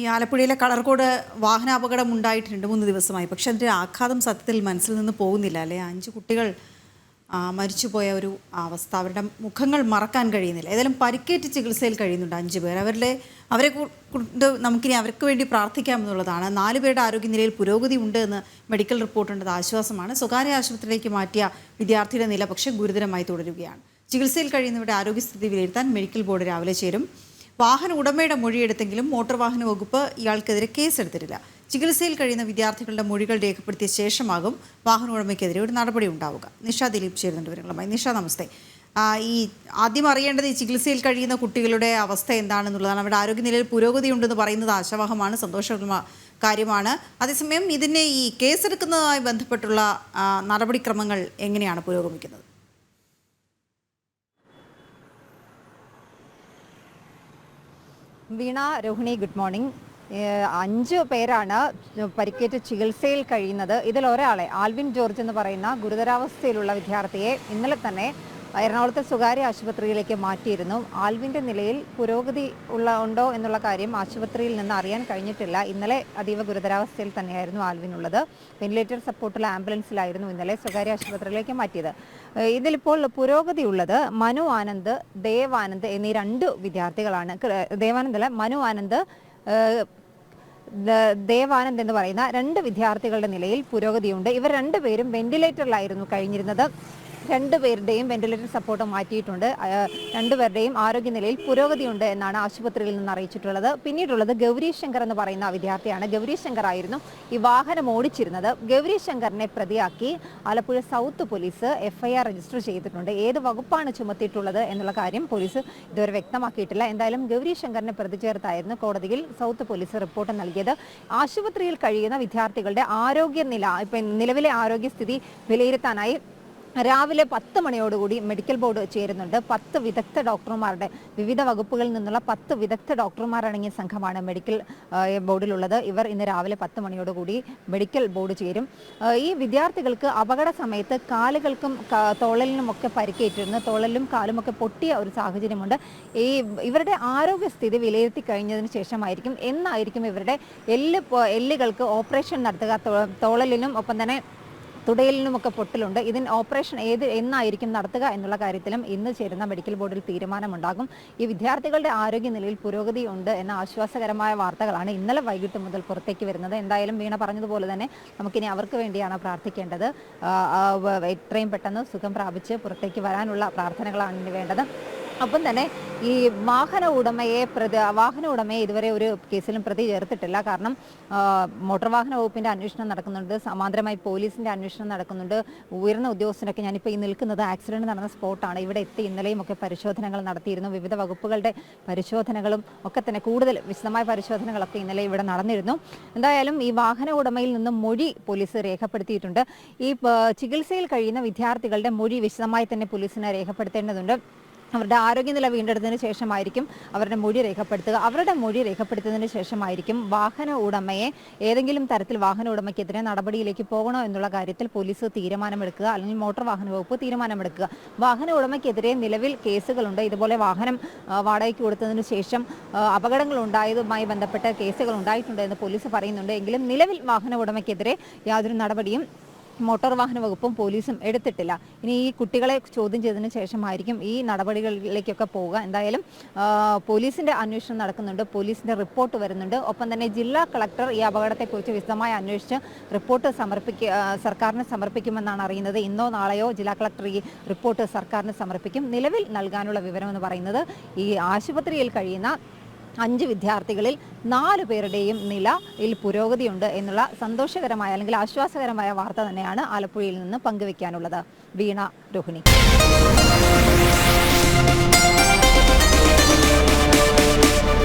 ഈ ആലപ്പുഴയിലെ കളർകോട് വാഹനാപകടം ഉണ്ടായിട്ട് 2-3 ദിവസമായി. പക്ഷെ അതിൻ്റെ ആഘാതം സത്യത്തിൽ മനസ്സിൽ നിന്ന് പോകുന്നില്ല അല്ലേ? 5 കുട്ടികൾ മരിച്ചുപോയ ഒരു അവസ്ഥ, അവരുടെ മുഖങ്ങൾ മറക്കാൻ കഴിയുന്നില്ല. ഏതായാലും പരിക്കേറ്റ് ചികിത്സയിൽ കഴിയുന്നുണ്ട് 5 പേർ. അവരെ കൊണ്ട് നമുക്കിനി അവർക്ക് വേണ്ടി പ്രാർത്ഥിക്കാമെന്നുള്ളതാണ്. 4 പേരുടെ ആരോഗ്യനിലയിൽ പുരോഗതി ഉണ്ട് എന്ന് മെഡിക്കൽ റിപ്പോർട്ടുണ്ടത് ആശ്വാസമാണ്. സ്വകാര്യ ആശുപത്രിയിലേക്ക് മാറ്റിയ വിദ്യാർത്ഥിയുടെ നില പക്ഷേ ഗുരുതരമായി തുടരുകയാണ്. ചികിത്സയിൽ കഴിയുന്നവരുടെ ആരോഗ്യസ്ഥിതി വിലയിരുത്താൻ മെഡിക്കൽ ബോർഡ് രാവിലെ ചേരും. വാഹന ഉടമയുടെ മൊഴിയെടുത്തെങ്കിലും മോട്ടോർ വാഹന വകുപ്പ് ഇയാൾക്കെതിരെ കേസെടുത്തിട്ടില്ല. ചികിത്സയിൽ കഴിയുന്ന വിദ്യാർത്ഥികളുടെ മൊഴികൾ രേഖപ്പെടുത്തിയ ശേഷമാകും വാഹന ഉടമയ്ക്കെതിരെ ഒരു നടപടി ഉണ്ടാവുക. നിഷ ദിലീപ് ചേരുന്നുണ്ട് വിവരങ്ങളുമായി. നിഷ, നമസ്തേ. ഈ ആദ്യം അറിയേണ്ടത് ഈ ചികിത്സയിൽ കഴിയുന്ന കുട്ടികളുടെ അവസ്ഥ എന്താണെന്നുള്ളതാണ്. അവരുടെ ആരോഗ്യനിലയിൽ പുരോഗതി ഉണ്ടെന്ന് പറയുന്നത് ആശാവഹമാണ്, സന്തോഷകരമായ കാര്യമാണ്. അതേസമയം ഇതിനെ ഈ കേസെടുക്കുന്നതുമായി ബന്ധപ്പെട്ടുള്ള നടപടിക്രമങ്ങൾ എങ്ങനെയാണ് പുരോഗമിക്കുന്നത്? വീണ, രോഹിണി, ഗുഡ് മോർണിംഗ്. 5 പേരാണ് പരിക്കേറ്റ് ചികിത്സയിൽ കഴിയുന്നത്. ഇതിൽ ഒരാളെ, ആൽവിൻ ജോർജ് എന്ന് പറയുന്ന ഗുരുതരാവസ്ഥയിലുള്ള വിദ്യാർത്ഥിയെ ഇന്നലെ തന്നെ എറണാകുളത്തെ സ്വകാര്യ ആശുപത്രിയിലേക്ക് മാറ്റിയിരുന്നു. ആൽവിൻ്റെ നിലയിൽ പുരോഗതി ഉണ്ടോ എന്നുള്ള കാര്യം ആശുപത്രിയിൽ നിന്ന് അറിയാൻ കഴിഞ്ഞിട്ടില്ല. ഇന്നലെ അതീവ ഗുരുതരാവസ്ഥയിൽ തന്നെയായിരുന്നു ആൽവിനുള്ളത്. വെന്റിലേറ്റർ സപ്പോർട്ടുള്ള ആംബുലൻസിലായിരുന്നു ഇന്നലെ സ്വകാര്യ ആശുപത്രിയിലേക്ക് മാറ്റിയത്. ഇതിലിപ്പോൾ പുരോഗതി ഉള്ളത് മനു ആനന്ദ്, ദേവാനന്ദ് എന്നീ 2 വിദ്യാർത്ഥികളാണ്. ദേവാനന്ദല്ല, മനു ആനന്ദ്, ദേവാനന്ദ് എന്ന് പറയുന്ന 2 വിദ്യാർത്ഥികളുടെ നിലയിൽ പുരോഗതിയുണ്ട്. ഇവർ 2 പേരും വെന്റിലേറ്ററിലായിരുന്നു കഴിഞ്ഞിരുന്നത്. 2 പേരുടെയും വെന്റിലേറ്റർ സപ്പോർട്ട് മാറ്റിയിട്ടുണ്ട്. 2 പേരുടെയും ആരോഗ്യനിലയിൽ പുരോഗതിയുണ്ട് എന്നാണ് ആശുപത്രിയിൽ നിന്ന് അറിയിച്ചിട്ടുള്ളത്. പിന്നീടുള്ളത് ഗൗരി ശങ്കർ എന്ന് പറയുന്ന വിദ്യാർത്ഥിയാണ്. ഗൗരി ശങ്കർ ആയിരുന്നു ഈ വാഹനം ഓടിച്ചിരുന്നത്. ഗൗരി ശങ്കറിനെ പ്രതിയാക്കി Alappuzha south police FIR register ചെയ്തിട്ടുണ്ട്. ഏത് വകുപ്പാണ് ചുമത്തിയിട്ടുള്ളത് എന്നുള്ള കാര്യം പോലീസ് ഇതുവരെ വ്യക്തമാക്കിയിട്ടില്ല. എന്തായാലും ഗൗരി ശങ്കറിനെ പ്രതി ചേർത്തായിരുന്നു കോടതിയിൽ സൗത്ത് പോലീസ് റിപ്പോർട്ട് നൽകിയത്. ആശുപത്രിയിൽ കഴിയുന്ന വിദ്യാർത്ഥികളുടെ ആരോഗ്യനില, ഇപ്പം നിലവിലെ ആരോഗ്യസ്ഥിതി വിലയിരുത്താനായി രാവിലെ 10 മണിയോടുകൂടി മെഡിക്കൽ ബോർഡ് ചേരുന്നുണ്ട്. 10 വിദഗ്ധ ഡോക്ടർമാരുടെ, വിവിധ വകുപ്പുകളിൽ നിന്നുള്ള 10 വിദഗ്ധ ഡോക്ടർമാരടങ്ങിയ സംഘമാണ് മെഡിക്കൽ ബോർഡിലുള്ളത്. ഇവർ ഇന്ന് രാവിലെ 10 മണിയോടുകൂടി മെഡിക്കൽ ബോർഡ് ചേരും. ഈ വിദ്യാർത്ഥികൾക്ക് അപകട സമയത്ത് കാലുകൾക്കും തോളലിനുമൊക്കെ പരിക്കേറ്റിരുന്നു. തോളലിലും കാലുമൊക്കെ പൊട്ടിയ ഒരു സാഹചര്യമുണ്ട്. ഇവരുടെ ആരോഗ്യസ്ഥിതി വിലയിരുത്തി കഴിഞ്ഞതിന് ശേഷമായിരിക്കും എന്നായിരിക്കും ഇവരുടെ എല്ലുകൾക്ക് ഓപ്പറേഷൻ നടത്തുക. തോളലിനും ഒപ്പം തന്നെ തുടയലിനുമൊക്കെ പൊട്ടലുണ്ട്. ഇതിന് ഓപ്പറേഷൻ എന്നായിരിക്കും നടത്തുക എന്നുള്ള കാര്യത്തിലും ഇന്ന് ചേരുന്ന മെഡിക്കൽ ബോർഡിൽ തീരുമാനമുണ്ടാകും. ഈ വിദ്യാർത്ഥികളുടെ ആരോഗ്യനിലയിൽ പുരോഗതി ഉണ്ട് എന്ന ആശ്വാസകരമായ വാർത്തകളാണ് ഇന്നലെ വൈകിട്ട് മുതൽ പുറത്തേക്ക് വരുന്നത്. എന്തായാലും വീണ പറഞ്ഞതുപോലെ തന്നെ നമുക്കിനി അവർക്ക് വേണ്ടിയാണ് പ്രാർത്ഥിക്കേണ്ടത്. എത്രയും പെട്ടെന്ന് സുഖം പ്രാപിച്ച് പുറത്തേക്ക് വരാനുള്ള പ്രാർത്ഥനകളാണ് ഇനി വേണ്ടത്. ഒപ്പം തന്നെ ഈ വാഹന ഉടമയെ ഇതുവരെ ഒരു കേസിലും പ്രതി ചേർത്തിട്ടില്ല. കാരണം മോട്ടോർ വാഹന വകുപ്പിൻ്റെ അന്വേഷണം നടക്കുന്നുണ്ട്, സമാന്തരമായി പോലീസിൻ്റെ അന്വേഷണം നടക്കുന്നുണ്ട്. ഉയർന്ന ഉദ്യോഗസ്ഥരൊക്കെ, ഞാനിപ്പോൾ ഈ നിൽക്കുന്നത് ആക്സിഡൻറ്റ് നടന്ന സ്പോട്ടാണ്, ഇവിടെ എത്തി ഇന്നലെയും ഒക്കെ പരിശോധനകൾ നടത്തിയിരുന്നു. വിവിധ വകുപ്പുകളുടെ പരിശോധനകളും ഒക്കെ തന്നെ, കൂടുതൽ വിശദമായ പരിശോധനകളൊക്കെ ഇന്നലെ ഇവിടെ നടന്നിരുന്നു. എന്തായാലും ഈ വാഹന ഉടമയിൽ നിന്നും മൊഴി പോലീസ് രേഖപ്പെടുത്തിയിട്ടുണ്ട്. ഈ ചികിത്സയിൽ കഴിയുന്ന വിദ്യാർത്ഥികളുടെ മൊഴി വിശദമായി തന്നെ പോലീസിന് രേഖപ്പെടുത്തേണ്ടതുണ്ട്. അവരുടെ ആരോഗ്യനില വീണ്ടെടുത്തതിന് ശേഷമായിരിക്കും അവരുടെ മൊഴി രേഖപ്പെടുത്തുക. അവരുടെ മൊഴി രേഖപ്പെടുത്തുന്നതിന് ശേഷമായിരിക്കും വാഹന ഉടമയെ, ഏതെങ്കിലും തരത്തിൽ വാഹന ഉടമയ്ക്കെതിരെ നടപടിയിലേക്ക് പോകണോ എന്നുള്ള കാര്യത്തിൽ പോലീസ് തീരുമാനമെടുക്കുക, അല്ലെങ്കിൽ മോട്ടോർ വാഹന വകുപ്പ് തീരുമാനമെടുക്കുക. വാഹന ഉടമയ്ക്കെതിരെ നിലവിൽ കേസുകളുണ്ട്. ഇതുപോലെ വാഹനം വാടകയ്ക്ക് കൊടുത്തതിന് ശേഷം അപകടങ്ങൾ ഉണ്ടായതുമായി ബന്ധപ്പെട്ട കേസുകൾ ഉണ്ടായിട്ടുണ്ട് എന്ന് പോലീസ് പറയുന്നുണ്ട്. എങ്കിലും നിലവിൽ വാഹന ഉടമയ്ക്കെതിരെ യാതൊരു നടപടിയും മോട്ടോർ വാഹന വകുപ്പും പോലീസും എടുത്തിട്ടില്ല. ഇനി ഈ കുട്ടികളെ ചോദ്യം ചെയ്തതിന് ശേഷമായിരിക്കും ഈ നടപടികളിലേക്കൊക്കെ പോവുക. എന്തായാലും പോലീസിൻ്റെ അന്വേഷണം നടക്കുന്നുണ്ട്, പോലീസിൻ്റെ റിപ്പോർട്ട് വരുന്നുണ്ട്. ഒപ്പം തന്നെ ജില്ലാ കളക്ടർ ഈ അപകടത്തെക്കുറിച്ച് വിശദമായി അന്വേഷിച്ച് റിപ്പോർട്ട് സർക്കാരിന് സമർപ്പിക്കുമെന്നാണ് അറിയുന്നത്. ഇന്നോ നാളെയോ ജില്ലാ കളക്ടർ ഈ റിപ്പോർട്ട് സർക്കാരിന് സമർപ്പിക്കും. നിലവിൽ നൽകാനുള്ള വിവരം എന്ന് പറയുന്നത് ഈ ആശുപത്രിയിൽ കഴിയുന്ന 5 വിദ്യാർത്ഥികളിൽ 4 പേരുടെയും നിലയിൽ പുരോഗതിയുണ്ട് എന്നുള്ള സന്തോഷകരമായ, അല്ലെങ്കിൽ ആശ്വാസകരമായ വാർത്ത തന്നെയാണ് ആലപ്പുഴയിൽ നിന്ന് പങ്കുവയ്ക്കാനുള്ളത്. വീണ, രോഹിണി.